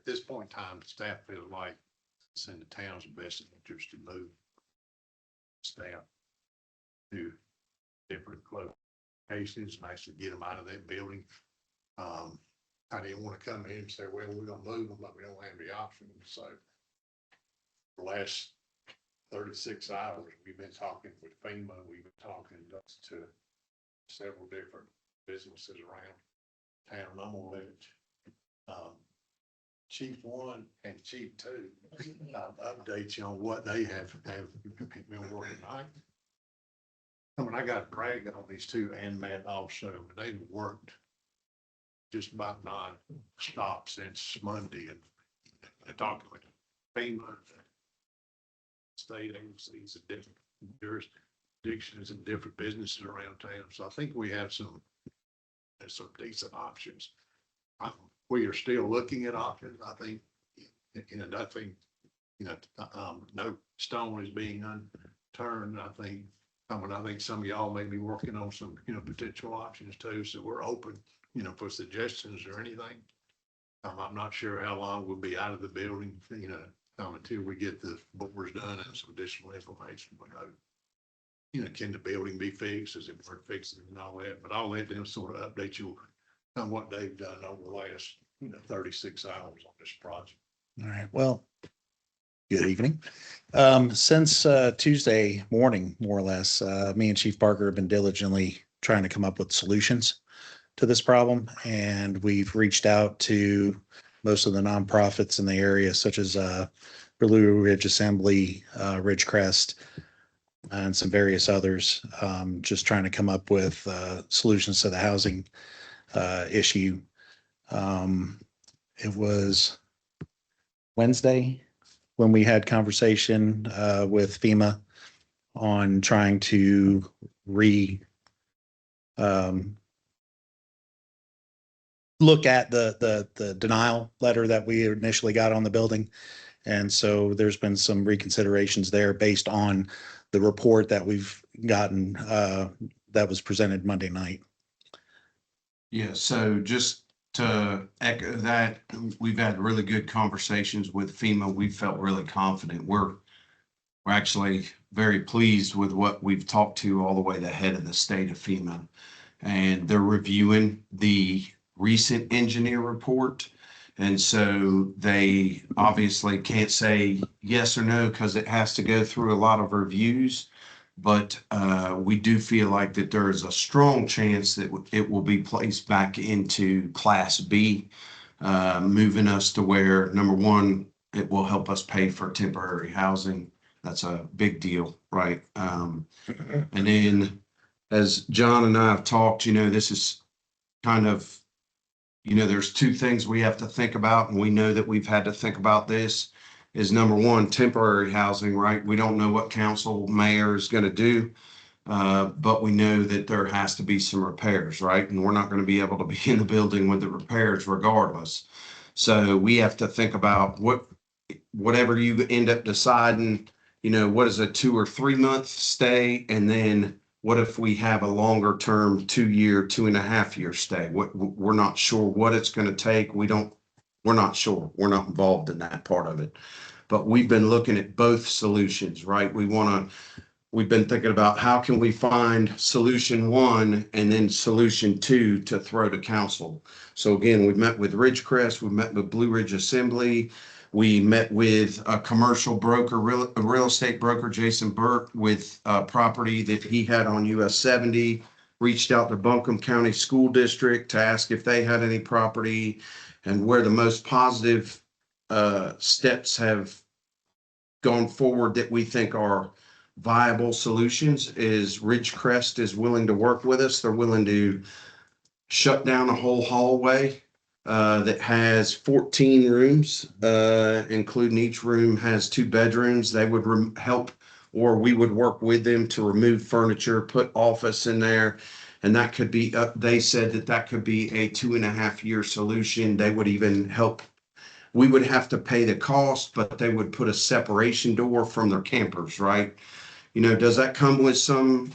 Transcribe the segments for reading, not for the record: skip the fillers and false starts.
at this point in time, the staff feels like it's in the town's best interest to move staff to different locations and actually get them out of that building. I didn't want to come in and say, well, we're gonna move them, but we don't have the option. So the last 36 hours, we've been talking with FEMA, we've been talking to several different businesses around town. I'm gonna let Chief 1 and Chief 2 update you on what they have been working on. I mean, I got brag on these two and Matt also, but they've worked just about non-stop since Monday, and talking with FEMA, state agencies and different jurisdictions and different businesses around town. So I think we have some decent options. We are still looking at options. I think, no stone is being unturned. I think some of y'all may be working on some, potential options too. So we're open, for suggestions or anything. I'm not sure how long we'll be out of the building, until we get the boards done and some additional information. But can the building be fixed? Is it worth fixing and all that? But I'll let them sort of update you on what they've done over the last, 36 hours on this project. All right. Well, good evening. Since Tuesday morning, more or less, me and Chief Parker have been diligently trying to come up with solutions to this problem. And we've reached out to most of the nonprofits in the area, such as Blue Ridge Assembly, Ridgecrest, and some various others, just trying to come up with solutions to the housing issue. It was Wednesday when we had conversation with FEMA on trying to look at the denial letter that we initially got on the building. And so there's been some reconsiderations there based on the report that we've gotten that was presented Monday night. Yeah, so just to echo that, we've had really good conversations with FEMA. We felt really confident. We're actually very pleased with what we've talked to all the way to the head of the state of FEMA. And they're reviewing the recent engineer report. And so they obviously can't say yes or no because it has to go through a lot of reviews. But we do feel like that there is a strong chance that it will be placed back into Class B, moving us to where, number one, it will help us pay for temporary housing. That's a big deal, right? And then as John and I have talked, this is kind of, there's two things we have to think about, and we know that we've had to think about this. Is number one, temporary housing, right? We don't know what council mayor is going to do, but we know that there has to be some repairs, right? And we're not going to be able to be in the building with the repairs regardless. So we have to think about whatever you end up deciding, what is a 2 or 3 month stay? And then what if we have a longer term 2-year, 2.5 year stay? We're not sure what it's going to take. We're not sure. We're not involved in that part of it. But we've been looking at both solutions, right? We've been thinking about how can we find solution 1 and then solution 2 to throw to council. So again, we've met with Ridgecrest, we met with Blue Ridge Assembly, we met with a commercial broker, a real estate broker, Jason Burke, with a property that he had on US 70, reached out to Buncombe County School District to ask if they had any property. And where the most positive steps have gone forward that we think are viable solutions is Ridgecrest is willing to work with us. They're willing to shut down a whole hallway that has 14 rooms, including each room has 2 bedrooms. They would help, or we would work with them to remove furniture, put office in there. And that could be, they said that could be a 2.5 year solution. They would even help. We would have to pay the cost, but they would put a separation door from their campers, right? Does that come with some,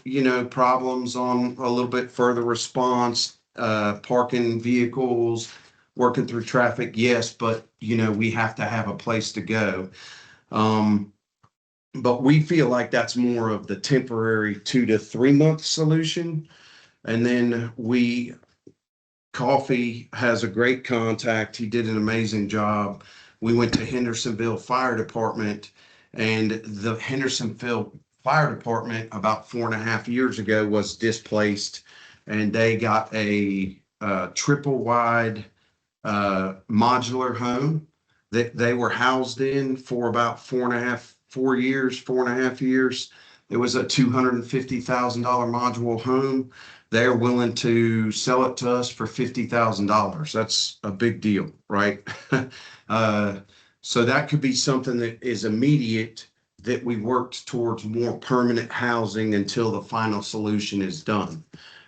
problems on a little bit further response, parking vehicles, working through traffic, yes, but we have to have a place to go. But we feel like that's more of the temporary 2 to 3 month solution. And then Coffee has a great contact. He did an amazing job. We went to Hendersonville Fire Department, and the Hendersonville Fire Department about 4.5 years ago was displaced, and they got a triple wide modular home that they were housed in for about 4.5 years. It was a $250,000 module home. They're willing to sell it to us for $50,000. That's a big deal, right? So that could be something that is immediate, that we worked towards more permanent housing until the final solution is done.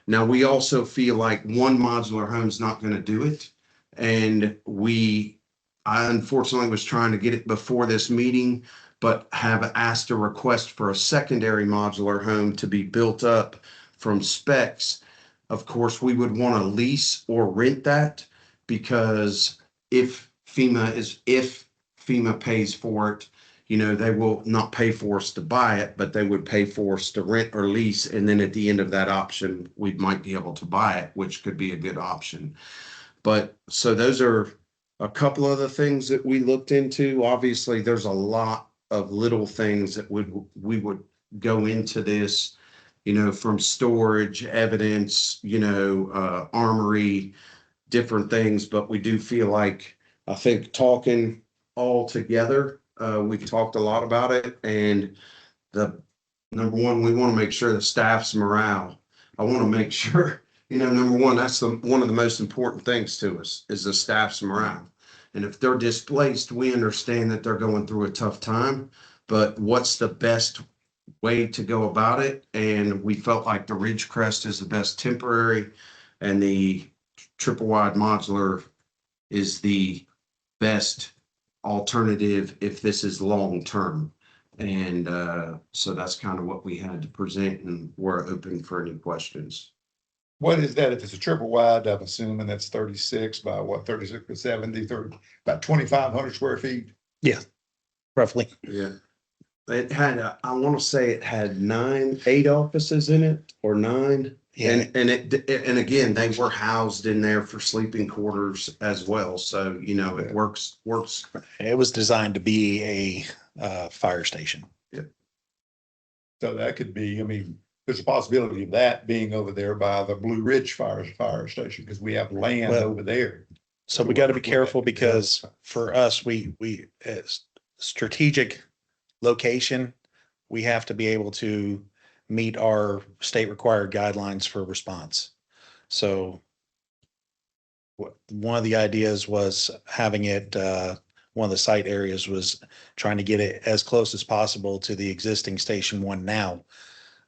Now, we also feel like one modular home is not going to do it. And I unfortunately was trying to get it before this meeting, but have asked a request for a secondary modular home to be built up from specs. Of course, we would want to lease or rent that, because if FEMA pays for it, they will not pay for us to buy it, but they would pay for us to rent or lease. And then at the end of that option, we might be able to buy it, which could be a good option. But so those are a couple of the things that we looked into. Obviously, there's a lot of little things that we would go into this, from storage, evidence, armory, different things. But we do feel like, I think talking all together, we've talked a lot about it. And the number one, we want to make sure the staff's morale. I want to make sure, number one, that's one of the most important things to us, is the staff's morale. And if they're displaced, we understand that they're going through a tough time, but what's the best way to go about it? And we felt like the Ridgecrest is the best temporary, and the triple wide modular is the best alternative if this is long term. And so that's kind of what we had to present, and we're open for any questions. What is that? If it's a triple wide, I'm assuming that's 36 by 36 by 70, 30, about 2,500 square feet. Yeah, roughly. Yeah. It had, I want to say it had 8 offices in it, or 9. Yeah. And again, they were housed in there for sleeping quarters as well. So, it works. It was designed to be a fire station. So that could be, there's a possibility of that being over there by the Blue Ridge fire station, because we have land over there. So we got to be careful, because for us, we as strategic location, we have to be able to meet our state required guidelines for response. So one of the ideas was having it, one of the site areas was trying to get it as close as possible to the existing Station 1 now.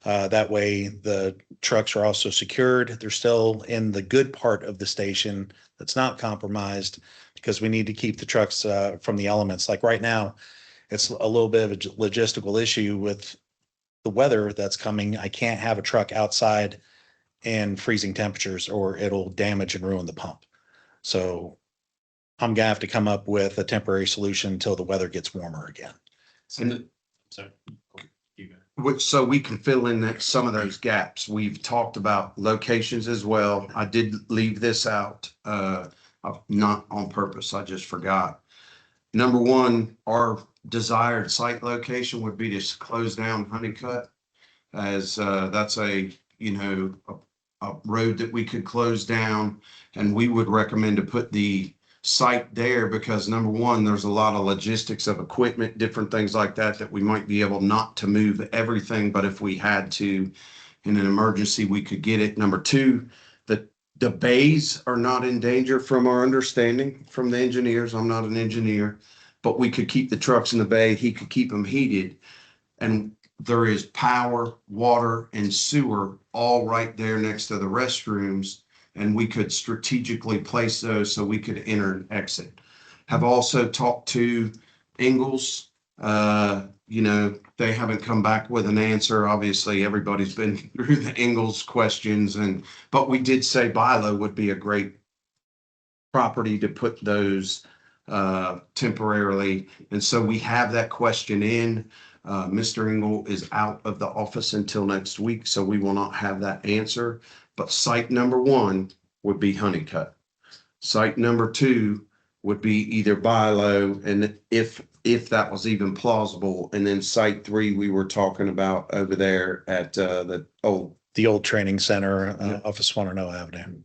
That way the trucks are also secured. They're still in the good part of the station that's not compromised, because we need to keep the trucks from the elements. Like right now, it's a little bit of a logistical issue with the weather that's coming. I can't have a truck outside in freezing temperatures, or it'll damage and ruin the pump. So I'm gonna have to come up with a temporary solution until the weather gets warmer again. And So, you go. so we can fill in some of those gaps. We've talked about locations as well. I did leave this out, not on purpose. I just forgot. Number one, our desired site location would be to close down Honeycutt, as that's a road that we could close down, and we would recommend to put the site there, because number one, there's a lot of logistics of equipment, different things like that we might be able not to move everything, but if we had to in an emergency, we could get it. Number two, the bays are not in danger from our understanding from the engineers. I'm not an engineer, but we could keep the trucks in the bay. He could keep them heated, and there is power, water, and sewer all right there next to the restrooms, and we could strategically place those so we could enter and exit. Have also talked to Ingalls. They haven't come back with an answer. Obviously, everybody's been through the Ingalls questions, but we did say Bilo would be a great property to put those temporarily. And so we have that question in. Mr. Engel is out of the office until next week, so we will not have that answer. But site number 1 would be Honeycutt. Site number 2 would be either Bilo, and if that was even plausible. And then site 3, we were talking about over there at the old training center, Yeah. off of Swanano Avenue.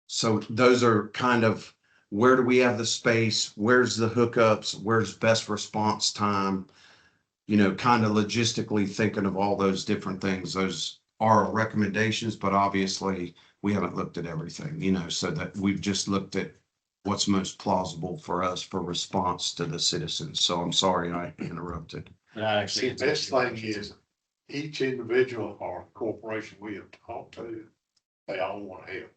So those are kind of, where do we have the space? Where's the hookups? Where's best response time? You know, kind of logistically thinking of all those different things. Those are recommendations, but obviously we haven't looked at everything, you know, so that we've just looked at what's most plausible for us for response to the citizens. So I'm sorry I interrupted. The best thing is each individual or corporation we have talked to, they all want to help.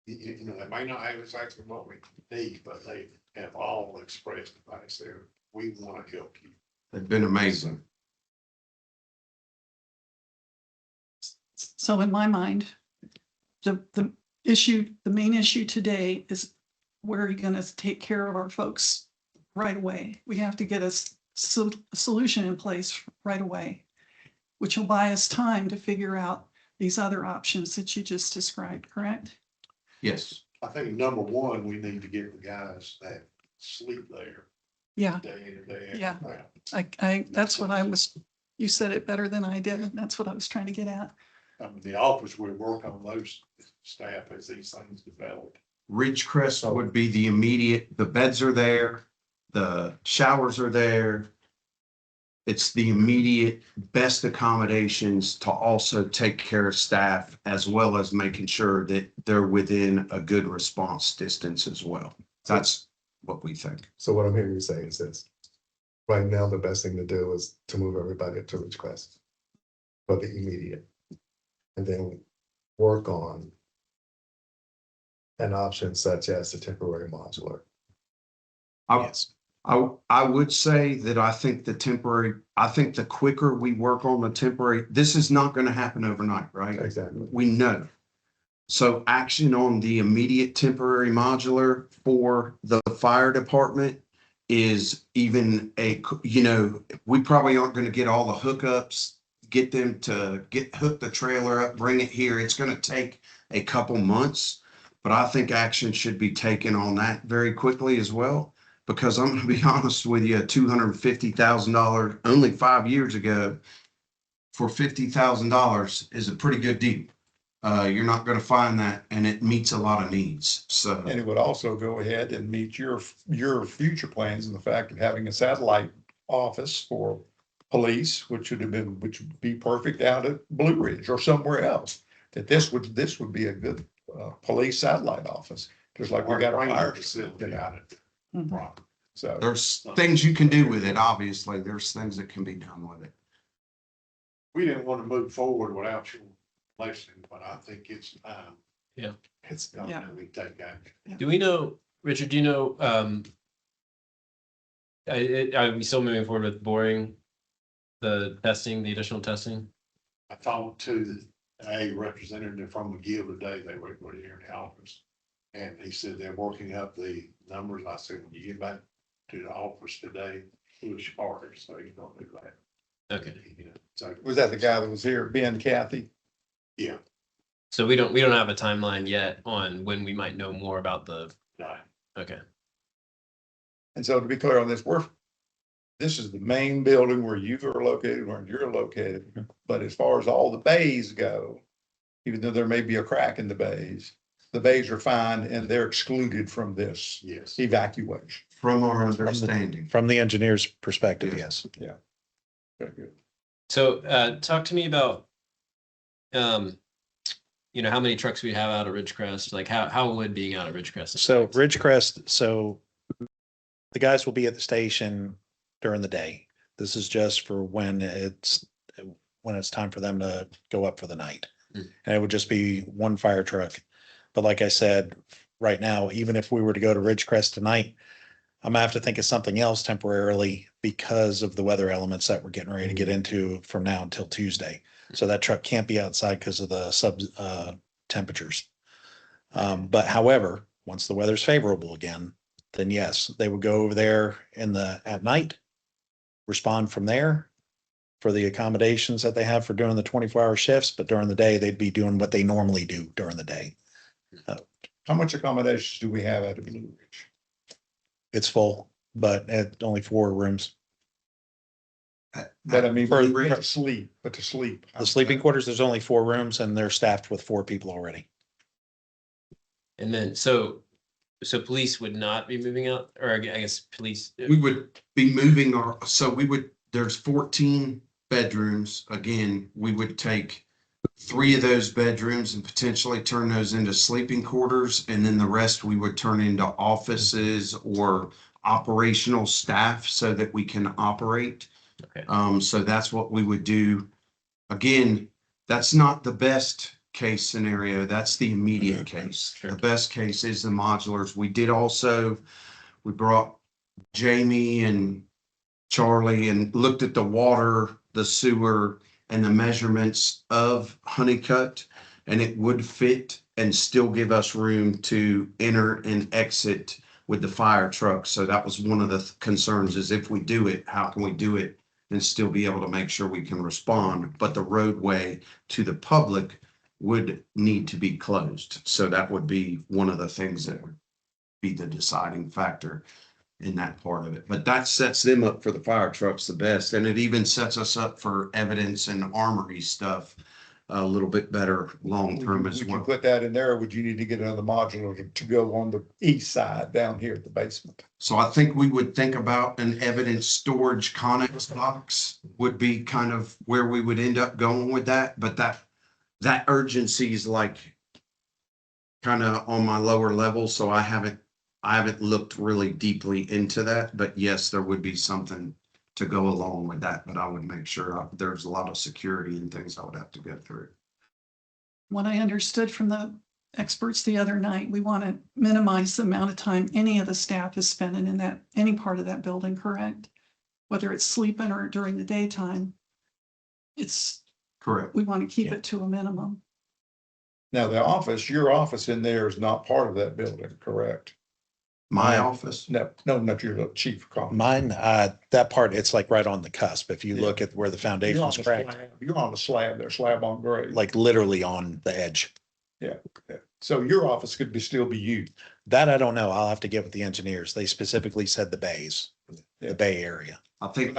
You know, they may not have exactly what we need, but they have all expressed the fact there, we want to help you. They've been amazing. So in my mind, the main issue today is where are you going to take care of our folks right away? We have to get a solution in place right away, which will buy us time to figure out these other options that you just described, correct? Yes. I think number 1, we need to get the guys that sleep there Yeah, day in and day out. Yeah. That's what I was, you said it better than I did. And that's what I was trying to get at. The office, we work on those staff as these things develop. Ridgecrest would be the immediate, the beds are there, the showers are there. It's the immediate best accommodations to also take care of staff, as well as making sure that they're within a good response distance as well. That's what we think. So what I'm hearing you say is this: right now, the best thing to do is to move everybody to Ridgecrest for the immediate, and then work on an option such as the temporary modular. Yes. I would say that I think the quicker we work on the temporary, this is not going to happen overnight, right? Exactly. We know. So action on the immediate temporary modular for the fire department is even we probably aren't going to get all the hookups, get them to hook the trailer up, bring it here. It's going to take a couple months, but I think action should be taken on that very quickly as well. Because I'm going to be honest with you, $250,000 only 5 years ago for $50,000 is a pretty good deal. You're not going to find that, and it meets a lot of needs. So, And it would also go ahead and meet your future plans and the fact of having a satellite office for police, which would be perfect out at Blue Ridge or somewhere else. That this would be a good police satellite office, just like we got our fire facility out at Mhm. Rock. So there's things you can do with it. Obviously, there's things that can be done with it. We didn't want to move forward without your blessing, but I think it's time. it's, Time Yeah. that we take action. Do we know, Richard, do you know, are we still moving forward with boring the additional testing? I talked to a representative from McGill today. They were here in the office. And he said they're working up the numbers. I said, when you get back to the office today, push harder, so you don't do that. Okay. You know, so was that the guy that was here, Ben Cathy? yeah, So we don't have a timeline yet on when we might know more about the, no, okay. And so to be clear on this, this is the main building where you are located, where you're located. But as far as all the bays go, even though there may be a crack in the bays are fine and they're excluded from this yes. evacuation. From our understanding. From the engineer's perspective, yes. Very good. So talk to me about, how many trucks we have out of Ridgecrest, like how would being out of Ridgecrest? So affect? Ridgecrest, so the guys will be at the station during the day. This is just for when it's time for them to go up for the night. Mm. And it would just be one fire truck. But like I said, right now, even if we were to go to Ridgecrest tonight, I'm gonna have to think of something else temporarily because of the weather elements that we're getting ready to get into from now until Tuesday. So that truck can't be outside because of the temperatures. But however, once the weather's favorable again, then yes, they would go over there at night, respond from there for the accommodations that they have for doing the 24-hour shifts, but during the day, they'd be doing what they normally do during the day. How much accommodations do we have at Blue Ridge? It's full, but at only 4 rooms. But I mean, For- but to sleep. The sleeping quarters, there's only 4 rooms and they're staffed with 4 people already. And then, so police would not be moving out, or I guess police. We would be moving there's 14 bedrooms. Again, we would take 3 of those bedrooms and potentially turn those into sleeping quarters. And then the rest we would turn into offices or operational staff so that we can operate. Okay. So that's what we would do. Again, that's not the best case scenario. That's the immediate case. Sure. The best case is the modulars. We brought Jamie and Charlie and looked at the water, the sewer, and the measurements of Honeycutt, and it would fit and still give us room to enter and exit with the fire truck. So that was one of the concerns, is if we do it, how can we do it and still be able to make sure we can respond? But the roadway to the public would need to be closed. So that would be one of the things that would be the deciding factor in that part of it. But that sets them up for the fire trucks the best. And it even sets us up for evidence and armory stuff a little bit better long-term as Would you well. put that in there, or would you need to get another modular to go on the east side down here at the basement? So I think we would think about an evidence storage Connex box would be kind of where we would end up going with that. But that urgency is like kind of on my lower level. So I haven't looked really deeply into that, but yes, there would be something to go along with that, but I would make sure there's a lot of security and things I would have to go through. What I understood from the experts the other night, we want to minimize the amount of time any of the staff is spending in any part of that building, correct? Whether it's sleeping or during the daytime. Correct. We want to keep it to a minimum. Now, your office in there is not part of that building, correct? My office. No, not your chief. Constable. Mine, that part, it's like right on the cusp. If you Yeah. look at where the You're on foundation's the cracked, slab. You're on the slab there, slab on grade. like literally on the edge. Yeah. So your office could still be used. That I don't know. I'll have to get with the engineers. They specifically said the bays, Yeah. the Bay Area. I think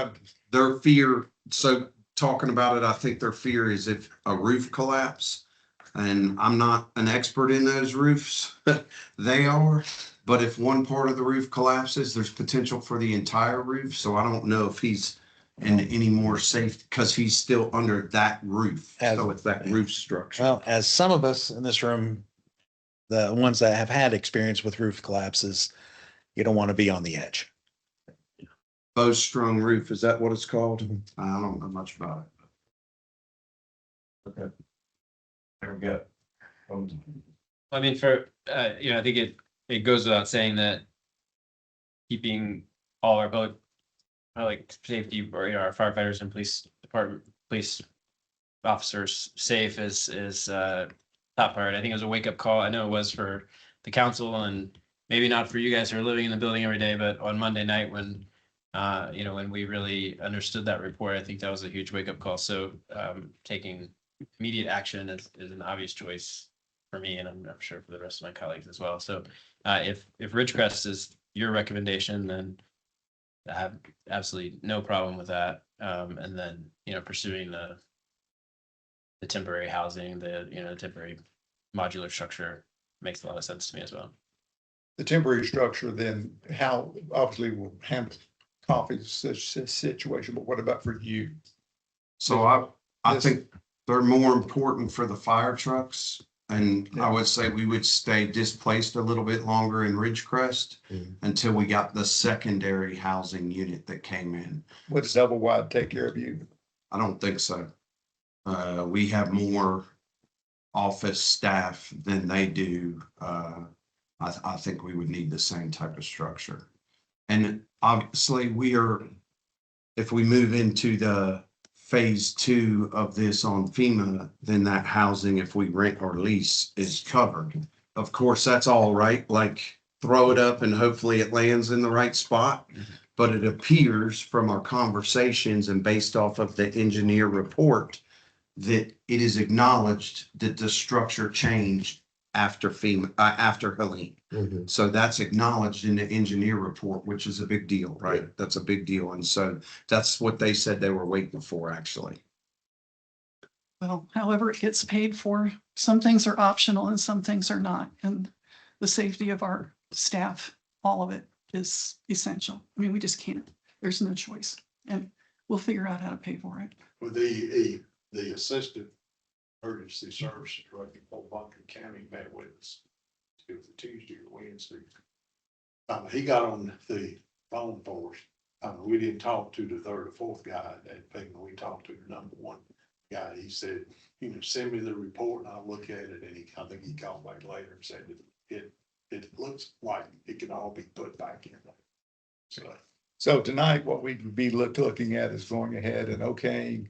their fear, so talking about it, I think their fear is if a roof collapse, and I'm not an expert in those roofs, they are, but if one part of the roof collapses, there's potential for the entire roof. So I don't know if he's in any more safe because he's still under that roof. So it's that roof structure. Well, as some of us in this room, the ones that have had experience with roof collapses, you don't want to be on the edge. Bowstrung roof, is that what it's called? Mhm. I don't know much about it. Okay. There we go. I mean, I think it goes without saying that keeping all our public safety, or our firefighters and police officers safe is top priority. I think it was a wake up call. I know it was for the council, and maybe not for you guys who are living in the building every day, but on Monday night when when we really understood that report, I think that was a huge wake up call. So taking immediate action is an obvious choice for me, and I'm sure for the rest of my colleagues as well. So if Ridgecrest is your recommendation, then I have absolutely no problem with that. And then, pursuing the temporary housing, the temporary modular structure makes a lot of sense to me as well. The temporary structure, then how, obviously will handle coffee situation, but what about for you? So I Yes. think they're more important for the fire trucks. And I Yeah. would say we would stay displaced a little bit longer in Ridgecrest Mhm. until we got the secondary housing unit that came in. Would double wide take care of you? I don't think so. We have more office staff than they do. I think we would need the same type of structure. And obviously if we move into the phase 2 of this on FEMA, then that housing, if we rent or lease, is covered. of course, that's all right, like throw it up and hopefully it lands in the right spot. But it appears from our conversations and based off of the engineer report that it is acknowledged that the structure changed after FEMA, after Helene. Mhm. So that's acknowledged in the engineer report, which is a big deal, right? Yeah. That's a big deal. And so that's what they said they were waiting for, actually. Well, however it gets paid for, some things are optional and some things are not. And the safety of our staff, all of it is essential. I mean, we just can't, there's no choice. And we'll figure out how to pay for it. With the assistant emergency services director for Montreat County met with us. It was a Tuesday or Wednesday. He got on the phone for us. We didn't talk to the third or fourth guy at FEMA. We talked to the number one guy. He said, send me the report and I'll look at it. And I think he called back later and said it looks like it can all be put back in. So tonight, what we'd be looking at is going ahead and okaying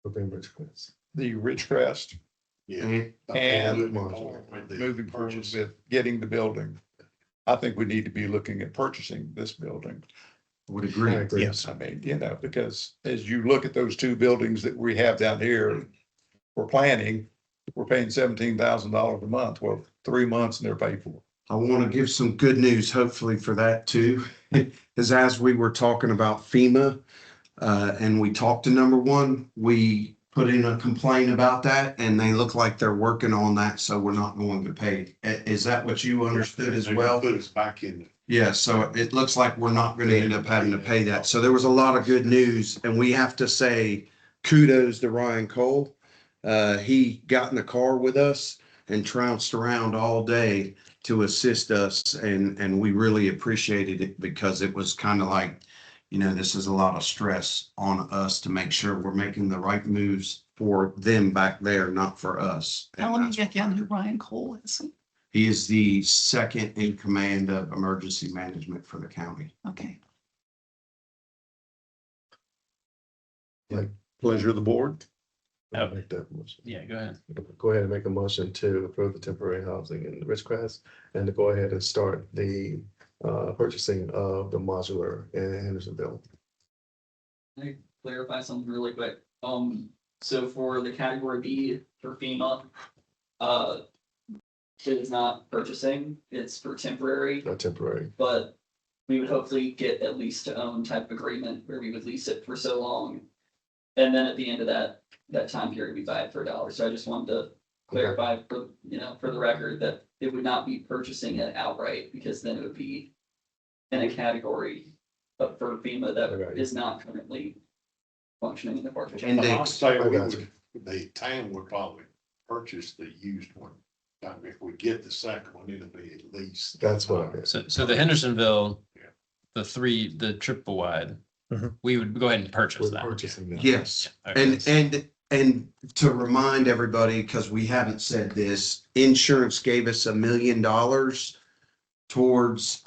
Within Ridgecrest. the Ridgecrest, Yeah. And moving forward with the moving forward purchase. with getting the building. I think we need to be looking at purchasing this building. Would I agree. agree. Yes. I mean, because as you look at those two buildings that we have down here, we're planning, we're paying $17,000 a month. Well, 3 months and they're paid for. I want to give some good news, hopefully for that too, is as we were talking about FEMA, and we talked to number one, we put in a complaint about that and they look like they're working on that. So we're not going to pay. Is that what you understood as They're gonna well? Put us back in. Yeah, so it looks like we're not going to end up having to pay that. So there was a lot of good news and we have to say kudos to Ryan Cole. He got in the car with us and trounced around all day to assist us and we really appreciated it because it was kind of like, this is a lot of stress on us to make sure we're making the right moves for them back there, not for us. And Tell me that's- again who Ryan Cole is. He is the second in command of emergency management for the county. Okay. Pleasure of the board. I'll make that motion. Yeah, go ahead. Go ahead and make a motion to approve the temporary housing in Ridgecrest and to go ahead and start the purchasing of the modular in Hendersonville. Let me clarify something really quick. So for the category B for FEMA, it is not purchasing, it's for temporary, Not temporary. but we would hopefully get at least to own type of agreement where we would lease it for so long. And then at the end of that time period, we buy it for $1. So I just wanted to clarify for, for the record that it would not be purchasing it outright because then it would be in a category of for FEMA that Right. is not currently functioning in the partnership. And I'll say I we got would, the town would probably purchase the used one. If we get the second one, it'll be at least. That's what I meant. So the Hendersonville, Yeah. the triple wide, Mhm. we would go ahead and purchase We're that. purchasing that. Yes. Yeah, okay. And to remind everybody, because we haven't said this, insurance gave us $1 million towards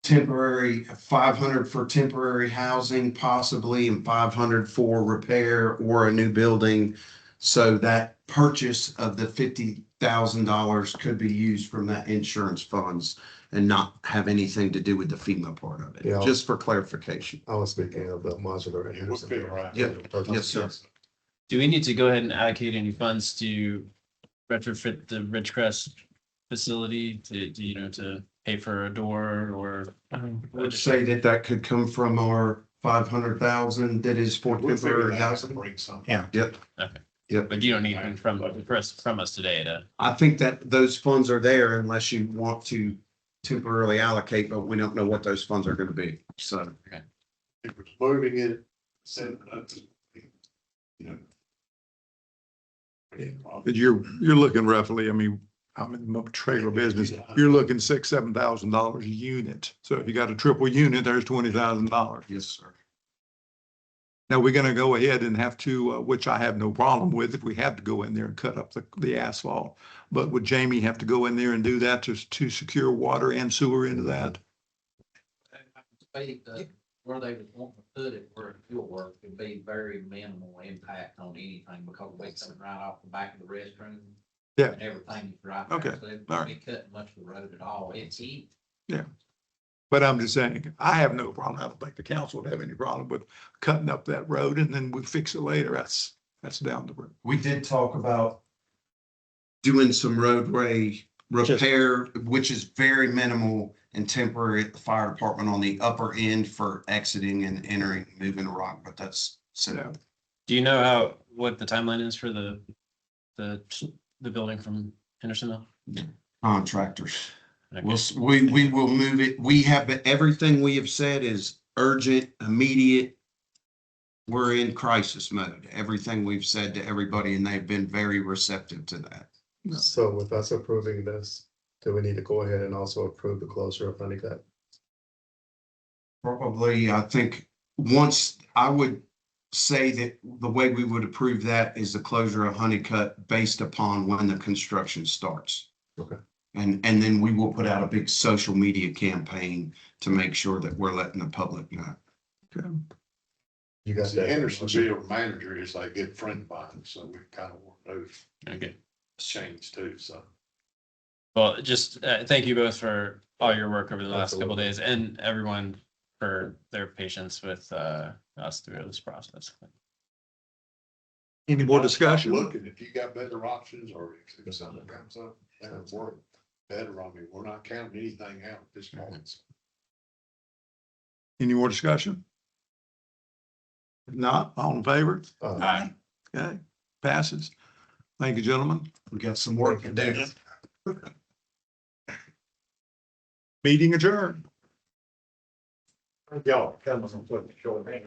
temporary, 500 for temporary housing possibly, and 500 for repair or a new building. So that purchase of the $50,000 could be used from that insurance funds and not have anything to do with the FEMA part of it, Yeah. just for clarification. I was speaking of the modular in It would be Hendersonville. right. Yeah. Yes, sir. Do we need to go ahead and allocate any funds to retrofit the Ridgecrest facility to pay for a door or? I would say that could come from our 500,000 that is for We'll figure temporary that out and housing. bring something. Yeah. Yep. Okay. Yep. But you don't need anything from us today to. I think that those funds are there unless you want to temporarily allocate, but we don't know what those funds are going to be. So. If it's moving it, send it up to, But you're looking roughly, I mean, I'm in the trailer business, you're looking $6,000-7,000 a unit. So if you got a triple unit, there's $20,000. Yes, sir. Now, we're gonna go ahead and have to, which I have no problem with, if we have to go in there and cut up the asphalt. But would Jamie have to go in there and do that to secure water and sewer into that? Where they would want to put it, where it will work, would be very minimal impact on anything because we coming right off the back of the restroom. Yeah. And everything is right. Okay, there, so they all won't be cutting much of the road at all. It's easy. But I'm just saying, I have no problem. I don't think the council would have any problem with cutting up that road and then we fix it later. That's down the road. We did talk about doing some roadway repair, which is very minimal and temporary at the fire department on the upper end for exiting and entering, moving rock, but that's so. Do you know what the timeline is for the building from Hendersonville? Contractors. Okay. We will move it. We have, everything we have said is urgent, immediate. We're in crisis mode. Everything we've said to everybody, and they've been very receptive to that. So with us approving this, do we need to go ahead and also approve the closure of Honeycutt? Probably, I think, once I would say that the way we would approve that is the closure of Honeycutt based upon when the construction starts. Okay. And then we will put out a big social media campaign to make sure that we're letting the public know. You got The that? Hendersonville manager is a good friend of mine, so we kind of want those Okay. changed too, so. Well, just thank you both for all your work over the last couple of Absolutely. days and everyone for their patience with us through this process. Any more discussion? Looking, if you got better options or if something comes up, that would work better on me. We're not counting anything out at this moment. Any more discussion? If not, all in favor? Aye. Okay, passes. Thank you, gentlemen. We got some work to do. Meeting adjourned. Y'all, come on, put the short hand.